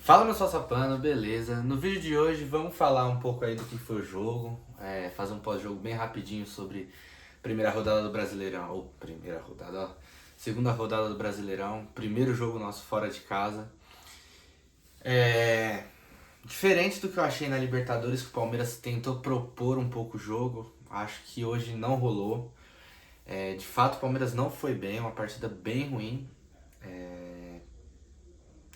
Fala meu Salsapano, beleza? No vídeo de hoje vamos falar um pouco aí do que foi o jogo, fazer um pós-jogo bem rapidinho sobre primeira rodada do Brasileirão, ou primeira rodada, ó, segunda rodada do Brasileirão, primeiro jogo nosso fora de casa. Diferente do que eu achei na Libertadores, que o Palmeiras tentou propor um pouco o jogo, acho que hoje não rolou. De fato o Palmeiras não foi bem, uma partida bem ruim.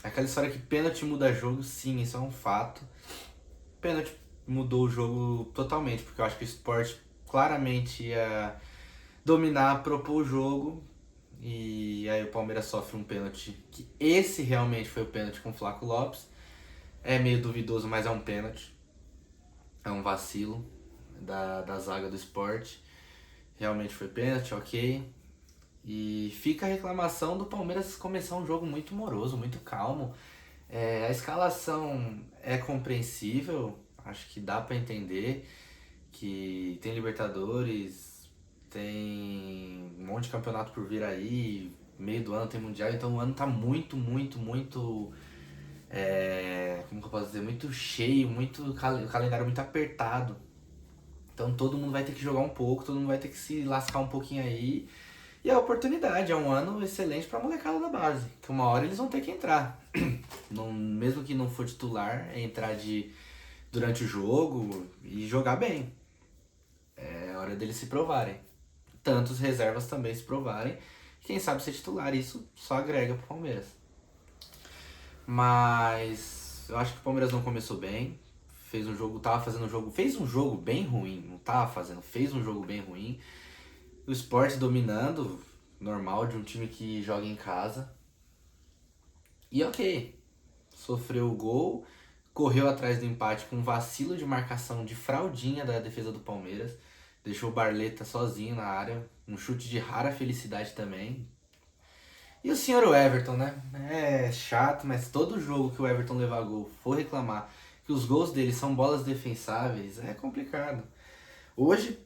Aquela história que pênalti muda jogo, sim, isso é um fato. Pênalti mudou o jogo totalmente, porque eu acho que o Sport claramente ia dominar, propor o jogo, e aí o Palmeiras sofre um pênalti, que esse realmente foi o pênalti com o Flaco Lopes. É meio duvidoso, mas é um pênalti. É um vacilo da zaga do Sport. Realmente foi pênalti, ok. E fica a reclamação do Palmeiras começar um jogo muito moroso, muito calmo. A escalação é compreensível, acho que dá pra entender que tem Libertadores, tem um monte de campeonato por vir aí, meio do ano tem Mundial, então o ano tá muito, como que eu posso dizer, muito cheio, o calendário muito apertado. Então todo mundo vai ter que jogar um pouco, todo mundo vai ter que se lascar um pouquinho aí. E é a oportunidade, é um ano excelente pra molecada da base, que uma hora eles vão ter que entrar. Não, mesmo que não for titular, entrar durante o jogo e jogar bem. É hora deles se provarem. Tanto os reservas também se provarem. Quem sabe ser titular, isso só agrega pro Palmeiras. Mas eu acho que o Palmeiras não começou bem. Fez um jogo, tava fazendo um jogo, fez um jogo bem ruim, não tava fazendo, fez um jogo bem ruim. O Sport dominando, normal de um time que joga em casa. E ok, sofreu o gol, correu atrás do empate com um vacilo de marcação de fraldinha da defesa do Palmeiras. Deixou o Barleta sozinho na área, um chute de rara felicidade também. E o senhor Everton, né? É chato, mas todo jogo que o Everton levar gol for reclamar que os gols dele são bolas defensáveis, é complicado. Hoje,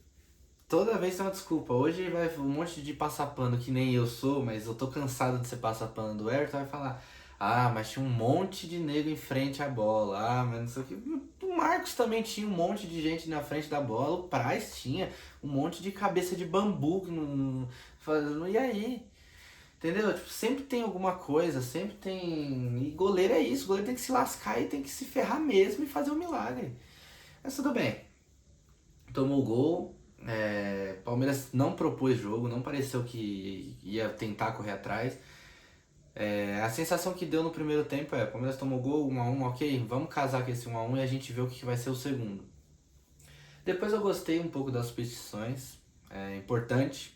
toda vez tem uma desculpa. Hoje vai um monte de passapano que nem eu sou, mas eu tô cansado de ser passapano do Everton, vai falar: ah, mas tinha um monte de nego em frente à bola. Ah, mas não sei o que. O Marcos também tinha um monte de gente na frente da bola. O Praz tinha um monte de cabeça de bambu fazendo. E aí? Entendeu? Tipo, sempre tem alguma coisa, sempre tem. E goleiro é isso, o goleiro tem que se lascar e tem que se ferrar mesmo e fazer um milagre. Mas tudo bem. Tomou o gol. Palmeiras não propôs jogo, não pareceu que ia tentar correr atrás. A sensação que deu no primeiro tempo é: Palmeiras tomou gol, 1-1, ok, vamos casar com esse 1-1 e a gente vê o que vai ser o segundo. Depois eu gostei um pouco das substituições, é importante.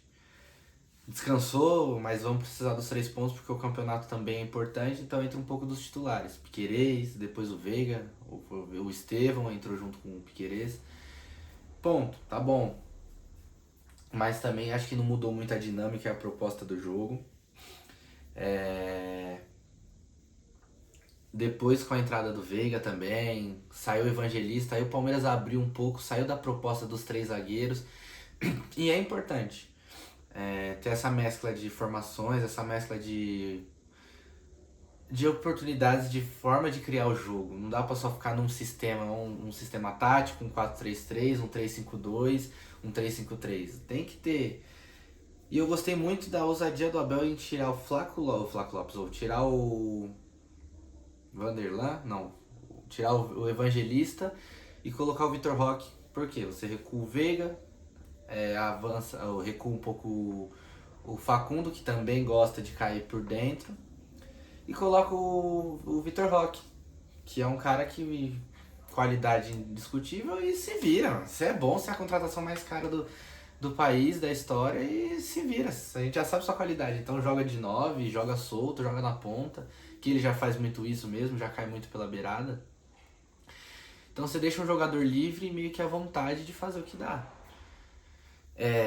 Descansou, mas vamos precisar dos 3 pontos porque o campeonato também é importante, então entra um pouco dos titulares. Piquerez, depois o Veiga, o Estevão entrou junto com o Piquerez. Ponto, tá bom. Mas também acho que não mudou muito a dinâmica e a proposta do jogo. Depois com a entrada do Veiga também, saiu o Evangelista, aí o Palmeiras abriu um pouco, saiu da proposta dos 3 zagueiros. E é importante ter essa mescla de formações, essa mescla de oportunidades, de forma de criar o jogo. Não dá pra só ficar num sistema, um sistema tático, um 4-3-3, um 3-5-2, um 3-5-3. Tem que ter. E eu gostei muito da ousadia do Abel em tirar o Flaco Lopes, ou tirar o Vanderlan, não, tirar o Evangelista e colocar o Vitor Roque. Por quê? Você recua o Veiga, avança, recua um pouco o Facundo, que também gosta de cair por dentro, e coloca o Vitor Roque, que é um cara que qualidade indiscutível e se vira. Isso é bom, se é a contratação mais cara do país, da história, e se vira. A gente já sabe sua qualidade, então joga de 9, joga solto, joga na ponta, que ele já faz muito isso mesmo, já cai muito pela beirada. Então você deixa um jogador livre meio que à vontade de fazer o que dá.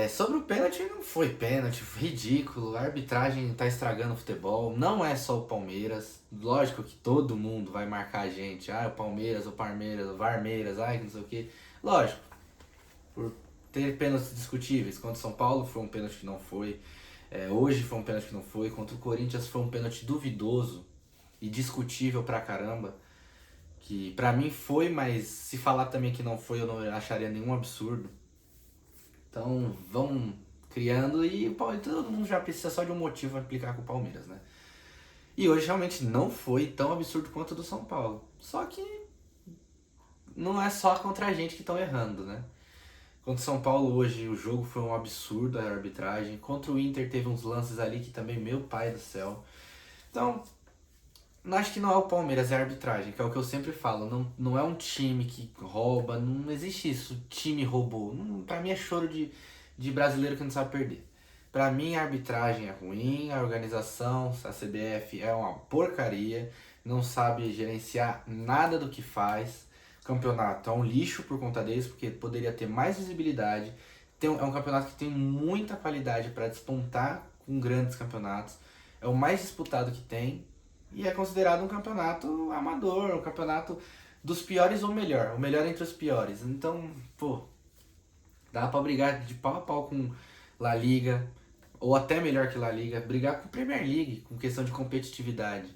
Sobre o pênalti, não foi pênalti, foi ridículo, a arbitragem tá estragando o futebol, não é só o Palmeiras, lógico que todo mundo vai marcar a gente, o Palmeiras, o Parmeiras, o Varmeiras, que não sei o que, lógico, por ter pênaltis discutíveis, contra o São Paulo foi um pênalti que não foi, hoje foi um pênalti que não foi, contra o Corinthians foi um pênalti duvidoso e discutível pra caramba, que pra mim foi, mas se falar também que não foi, eu não acharia nenhum absurdo. Então vão criando e pô, todo mundo já precisa só de um motivo pra implicar com o Palmeiras, né? E hoje realmente não foi tão absurdo quanto o do São Paulo. Só que não é só contra a gente que estão errando, né? Contra o São Paulo hoje o jogo foi um absurdo a arbitragem. Contra o Inter teve uns lances ali que também, meu pai do céu. Então, não acho que não é o Palmeiras, é a arbitragem, que é o que eu sempre falo. Não é um time que rouba, não existe isso, time roubou. Pra mim é choro de brasileiro que não sabe perder. Pra mim a arbitragem é ruim, a organização, a CBF é uma porcaria, não sabe gerenciar nada do que faz. O campeonato é um lixo por conta deles, porque poderia ter mais visibilidade. É um campeonato que tem muita qualidade para despontar com grandes campeonatos. É o mais disputado que tem e é considerado um campeonato amador, um campeonato dos piores ou o melhor entre os piores. Então, pô, dá pra brigar de pau a pau com La Liga, ou até melhor que La Liga, brigar com Premier League, com questão de competitividade.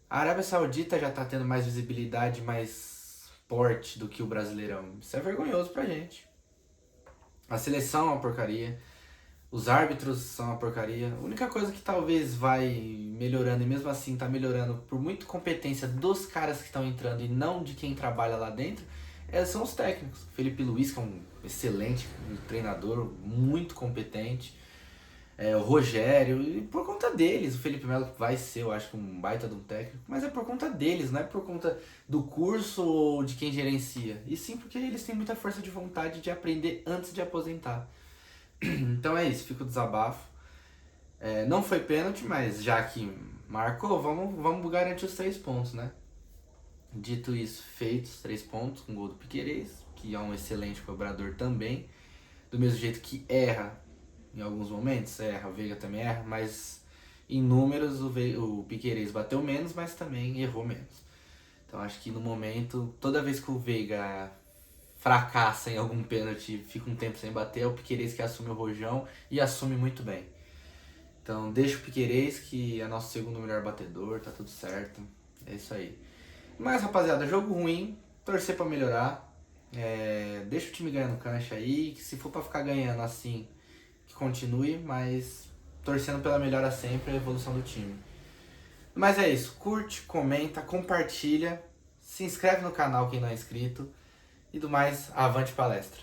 A Arábia Saudita já tá tendo mais visibilidade, mais porte do que o Brasileirão. Isso é vergonhoso pra gente. A seleção é uma porcaria. Os árbitros são uma porcaria. A única coisa que talvez vai melhorando, e mesmo assim tá melhorando por muita competência dos caras que estão entrando e não de quem trabalha lá dentro, são os técnicos. Felipe Luiz, que é um excelente treinador, muito competente. O Rogério, e por conta deles, o Felipe Melo vai ser, eu acho, um baita de um técnico, mas é por conta deles, não é por conta do curso ou de quem gerencia, e sim porque eles têm muita força de vontade de aprender antes de aposentar. Então é isso, fica o desabafo. Não foi pênalti, mas já que marcou, vamos garantir os 3 pontos, né? Dito isso, feitos 3 pontos com o gol do Piquerez, que é um excelente cobrador também, do mesmo jeito que erra em alguns momentos, erra, o Veiga também erra, mas em números o Piquerez bateu menos, mas também errou menos. Então acho que no momento, toda vez que o Veiga fracassa em algum pênalti, fica um tempo sem bater, é o Piquerez que assume o rojão e assume muito bem. Então deixa o Piquerez, que é nosso segundo melhor batedor, tá tudo certo. É isso aí. Mas rapaziada, jogo ruim, torcer pra melhorar. Deixa o time ganhando cancha aí, que se for pra ficar ganhando assim, que continue, mas torcendo pela melhora sempre, a evolução do time. Mas é isso, curte, comenta, compartilha, se inscreve no canal quem não é inscrito e do mais, avante palestra.